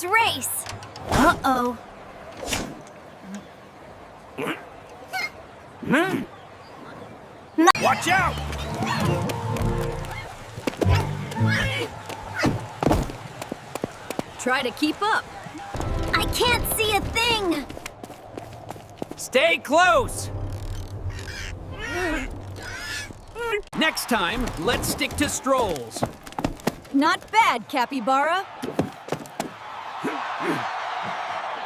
Let's race! Uh-oh. Watch out! Try to keep up. I can't see a thing! Stay close! Next time, let's stick to strolls. Not bad, capybara.